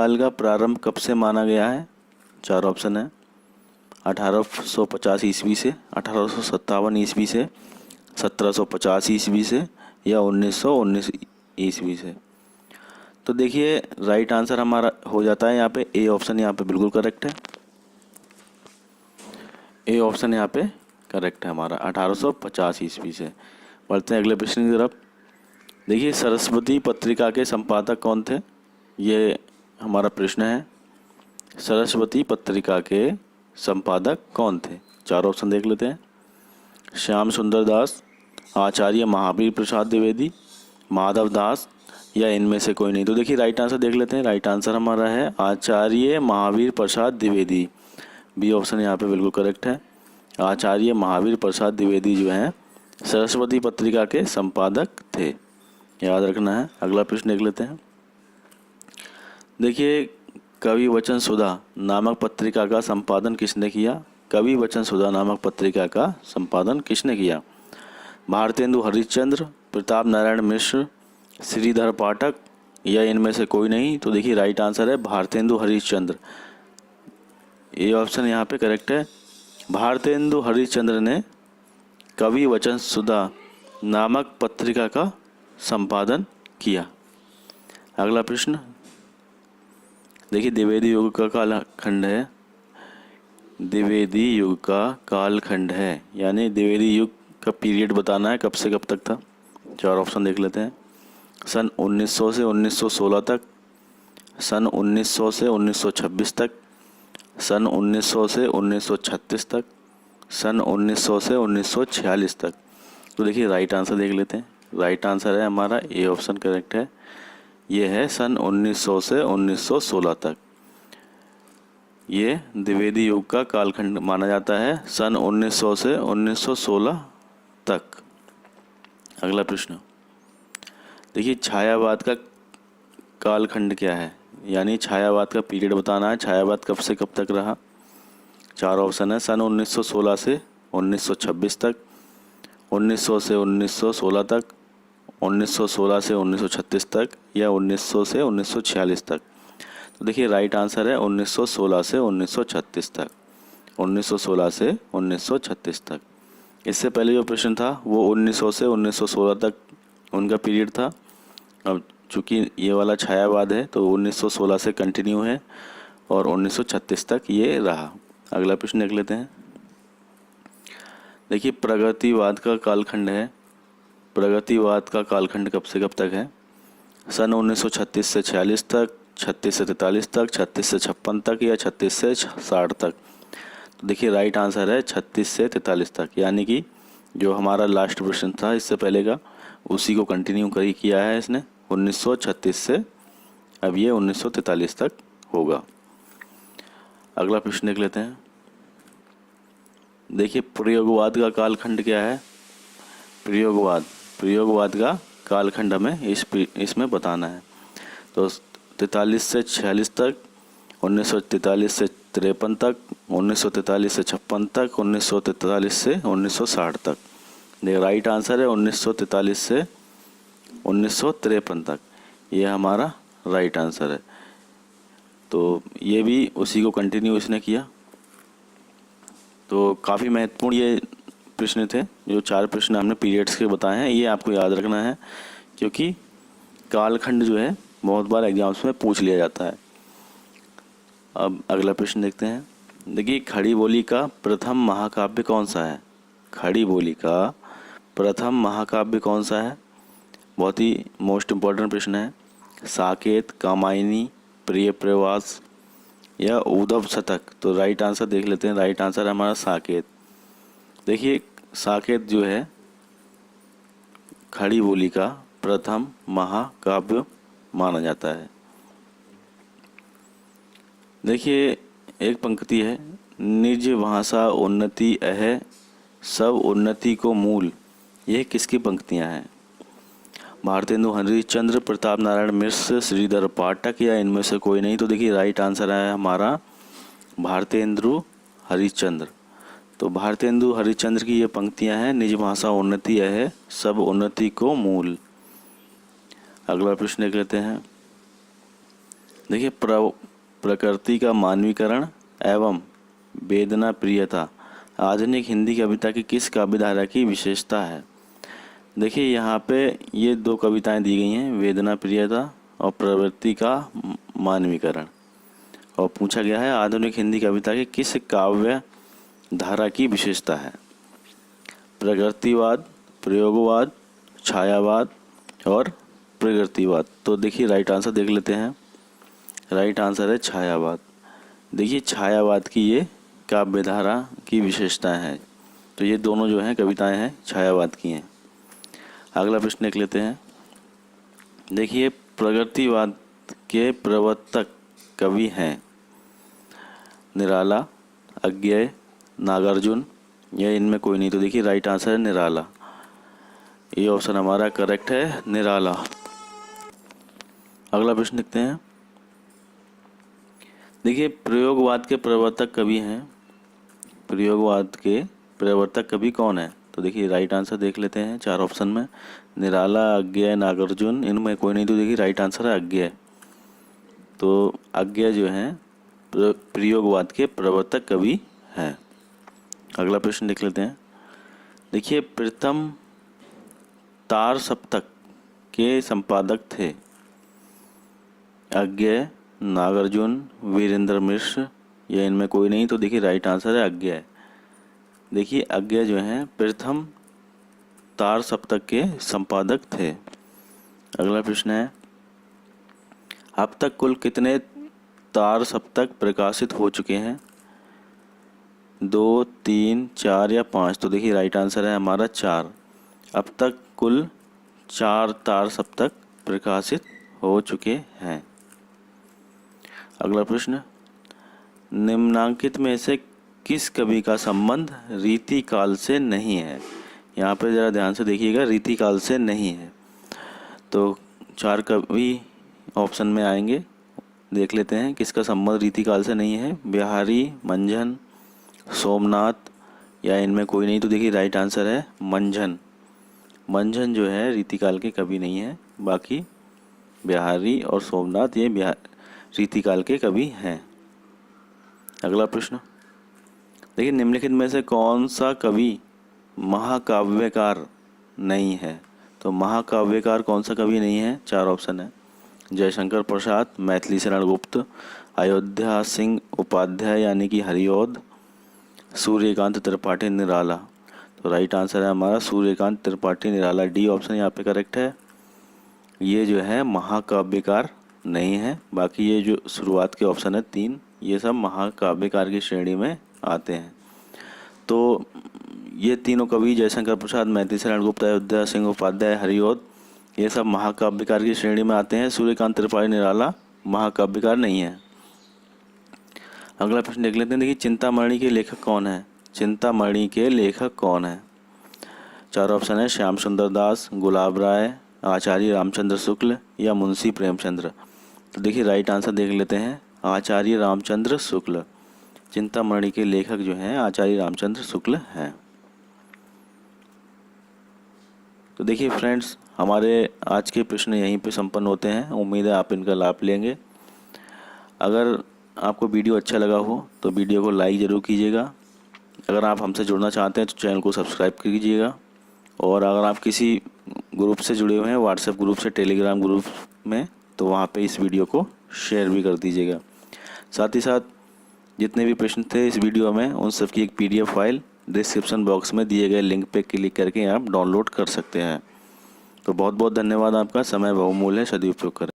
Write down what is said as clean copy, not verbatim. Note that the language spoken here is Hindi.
काल का प्रारंभ कब से माना गया है? चार ऑप्शन है। 1850 ईस्वी से, 1857 ईस्वी से, 1750 ईस्वी से या 1919 ईस्वी से। तो देखिए राइट आंसर हमारा हो जाता है यहाँ पे ए ऑप्शन, यहाँ पे बिल्कुल करेक्ट है। ए ऑप्शन यहाँ पे करेक्ट है हमारा, 1850 ईस्वी से। बढ़ते हैं अगले प्रश्न की तरफ। देखिए सरस्वती पत्रिका के संपादक कौन थे? ये हमारा प्रश्न है। सरस्वती पत्रिका के संपादक कौन थे? चार ऑप्शन देख लेते हैं। श्याम सुंदर दास, आचार्य महावीर प्रसाद द्विवेदी, माधव दास या इनमें से कोई नहीं। तो देखिए राइट आंसर देख लेते हैं। राइट आंसर हमारा है आचार्य महावीर प्रसाद द्विवेदी। बी ऑप्शन यहाँ पे बिल्कुल करेक्ट है। आचार्य महावीर प्रसाद द्विवेदी जो हैं सरस्वती पत्रिका के संपादक थे, याद रखना है। अगला प्रश्न देख लेते हैं। देखिए कवि वचन सुधा नामक पत्रिका का संपादन किसने किया? कवि वचन सुधा नामक पत्रिका का संपादन किसने किया? भारतेंदु हरिश्चंद्र, प्रताप नारायण मिश्र, श्रीधर पाठक या इनमें से कोई नहीं। तो देखिए राइट आंसर है भारतेंदु हरिश्चंद्र। ये ऑप्शन यहाँ पे करेक्ट है। भारतेंदु हरिश्चंद्र ने कवि वचन सुधा नामक पत्रिका का संपादन किया। अगला प्रश्न देखिए द्विवेदी युग का कालखंड है। द्विवेदी युग का कालखंड है यानी द्विवेदी युग का पीरियड बताना है, कब से कब तक था। चार ऑप्शन देख लेते हैं। सन 1900 से 1916 तक, सन 1900 से 1926 तक, सन 1900 से 1936 तक, सन 1900 से 1946 तक। तो देखिए राइट आंसर देख लेते हैं। राइट आंसर है हमारा ए ऑप्शन करेक्ट है। ये है सन 1900 से 1916 तक। ये द्विवेदी युग का कालखंड माना जाता है, सन 1900 से 1916 तक। अगला प्रश्न देखिए छायावाद का कालखंड क्या है, यानी छायावाद का पीरियड बताना है। छायावाद कब से कब तक रहा? चार ऑप्शन है। सन 1916 से 1926 तक, 1900 से 1916 तक, 1916 से 1936 तक या 1900 से 1946 तक। तो देखिए राइट आंसर है 1916 से 1936 तक। 1916 से 1936 तक। इससे पहले जो प्रश्न था वो 1900 से 1916 तक उनका पीरियड था। अब चूंकि ये वाला छायावाद है तो 1916 से कंटिन्यू है और 1936 तक ये रहा। अगला प्रश्न देख लेते हैं। देखिए प्रगतिवाद का कालखंड है। प्रगतिवाद का कालखंड कब से कब तक है? सन 1936 से 46 तक, 36 से 43 तक, 36 से 56 तक या 36 से 60 तक। तो देखिए राइट आंसर है 36 से 43 तक, यानी कि जो हमारा लास्ट प्रश्न था इससे पहले का उसी को कंटिन्यू किया है इसने। 1936 से अब ये 1943 तक होगा। अगला प्रश्न देख लेते हैं। देखिए प्रयोगवाद का कालखंड क्या है? प्रयोगवाद का कालखंड हमें इसमें बताना है। तो 43 से 46 तक, 1943 से 53 तक, 1943 से 56 तक, 1943 से 1960 तक। देखिए राइट आंसर है 1943 से 1953 तक। ये हमारा राइट आंसर है। तो ये भी उसी को कंटिन्यू इसने किया। तो काफ़ी महत्वपूर्ण ये प्रश्न थे। जो चार प्रश्न हमने पीरियड्स के बताए हैं ये आपको याद रखना है, क्योंकि कालखंड जो है बहुत बार एग्जाम्स में पूछ लिया जाता है। अब अगला प्रश्न देखते हैं। देखिए खड़ी बोली का प्रथम महाकाव्य कौन सा है? खड़ी बोली का प्रथम महाकाव्य कौन सा है? बहुत ही मोस्ट इम्पॉर्टेंट प्रश्न है। साकेत, कामायनी, प्रिय प्रवास या उद्धव शतक। तो राइट आंसर देख लेते हैं। राइट आंसर है हमारा साकेत। देखिए साकेत जो है खड़ी बोली का प्रथम महाकाव्य माना जाता है। देखिए एक पंक्ति है, निज भाषा उन्नति अह सब उन्नति को मूल। ये किसकी पंक्तियां हैं? भारतेंदु हरिश्चंद्र, प्रताप नारायण मिश्र, श्रीधर पाठक या इनमें से कोई नहीं। तो देखिए राइट आंसर है हमारा भारतेंदु हरिश्चंद्र। तो भारतेंदु हरिश्चंद्र की ये पंक्तियां हैं, निज भाषा उन्नति है सब उन्नति को मूल। अगला प्रश्न देख लेते हैं। देखिए प्रकृति का मानवीकरण एवं वेदना प्रियता आधुनिक हिंदी कविता की किस काव्यधारा की विशेषता है। देखिए यहाँ पे ये दो कविताएं दी गई हैं, वेदना प्रियता और प्रवृत्ति का मानवीकरण, और पूछा गया है आधुनिक हिंदी कविता की किस काव्य धारा की विशेषता है। प्रकृतिवाद, प्रयोगवाद, छायावाद और प्रकृतिवाद। तो देखिए राइट आंसर देख लेते हैं। राइट आंसर है छायावाद। देखिए छायावाद की ये काव्यधारा की विशेषताएं हैं। तो ये दोनों जो हैं कविताएं हैं छायावाद की हैं। अगला प्रश्न देख लेते हैं। देखिए प्रकृतिवाद के प्रवर्तक कवि हैं निराला, अज्ञेय, नागार्जुन या इनमें कोई नहीं। तो देखिए राइट आंसर है निराला। ये ऑप्शन हमारा करेक्ट है, निराला। अगला प्रश्न देखते हैं। देखिए प्रयोगवाद के प्रवर्तक कवि हैं। प्रयोगवाद के प्रवर्तक कवि कौन है। तो देखिए राइट आंसर देख लेते हैं। चार ऑप्शन में निराला, अज्ञेय, नागार्जुन, इनमें कोई नहीं। तो देखिए राइट आंसर है अज्ञेय। तो अज्ञेय जो हैं प्रयोगवाद के प्रवर्तक कवि हैं। अगला प्रश्न देख लेते हैं। देखिए प्रथम तार सप्तक के संपादक थे अज्ञेय, नागार्जुन, वीरेंद्र मिश्र या इनमें कोई नहीं। तो देखिए राइट आंसर है अज्ञेय। देखिए अज्ञेय जो हैं प्रथम तार सप्तक के संपादक थे। अगला प्रश्न है अब तक कुल कितने तार सप्तक प्रकाशित हो चुके हैं। 2, 3, 4 या 5। तो देखिए राइट आंसर है हमारा 4। अब तक कुल 4 तार सप्तक प्रकाशित हो चुके हैं। अगला प्रश्न निम्नांकित में से किस कवि का संबंध रीति काल से नहीं है। यहाँ पे ज़रा ध्यान से देखिएगा, रीति काल से नहीं है। तो 4 कवि ऑप्शन में आएंगे, देख लेते हैं किसका संबंध रीति काल से नहीं है। बिहारी, मंझन, सोमनाथ या इनमें कोई नहीं। तो देखिए राइट आंसर है मंझन। मंझन जो है रीतिकाल के कवि नहीं है, बाकी बिहारी और सोमनाथ ये रीतिकाल के कवि हैं। अगला प्रश्न देखिए निम्नलिखित में से कौन सा कवि महाकाव्यकार नहीं है। तो महाकाव्यकार कौन सा कवि नहीं है। 4 ऑप्शन है। जयशंकर प्रसाद, मैथिली शरण गुप्त, अयोध्या सिंह उपाध्याय यानी कि हरिऔध, सूर्यकांत त्रिपाठी, निराला। तो राइट आंसर है हमारा सूर्यकांत त्रिपाठी, निराला। डी ऑप्शन यहाँ पे करेक्ट है। ये जो है महाकाव्यकार नहीं है, बाकी ये जो शुरुआत के ऑप्शन है 3 ये सब महाकाव्यकार की श्रेणी में आते हैं। तो ये तीनों कवि जयशंकर प्रसाद, मैथिली शरण गुप्त, अयोध्या सिंह उपाध्याय, हरिऔध ये सब महाकाव्यकार की श्रेणी में आते हैं। सूर्यकांत त्रिपाठी, निराला महाकाव्यकार नहीं है। अगला प्रश्न देख लेते हैं। देखिए चिंतामणि के लेखक कौन है। चिंतामणि के लेखक कौन है। 4 ऑप्शन है। श्याम सुंदर दास, गुलाब राय, आचार्य रामचंद्र शुक्ल या मुंशी प्रेमचंद्र। तो देखिए राइट आंसर देख लेते हैं आचार्य रामचंद्र शुक्ल। चिंतामणि के लेखक जो हैं आचार्य रामचंद्र शुक्ल हैं। तो देखिए फ्रेंड्स हमारे आज के प्रश्न यहीं पे संपन्न होते हैं। उम्मीद है आप इनका लाभ लेंगे। अगर आपको वीडियो अच्छा लगा हो तो वीडियो को लाइक ज़रूर कीजिएगा। अगर आप हमसे जुड़ना चाहते हैं तो चैनल को सब्सक्राइब कीजिएगा। और अगर आप किसी ग्रुप से जुड़े हुए हैं, व्हाट्सएप ग्रुप से, टेलीग्राम ग्रुप में, तो वहाँ पे इस वीडियो को शेयर भी कर दीजिएगा। साथ ही साथ जितने भी प्रश्न थे इस वीडियो में उन सब की एक PDF फाइल डिस्क्रिप्शन बॉक्स में दिए गए लिंक पे क्लिक करके आप डाउनलोड कर सकते हैं। तो बहुत बहुत धन्यवाद आपका। समय बहुमूल्य है, सदुपयोग करें।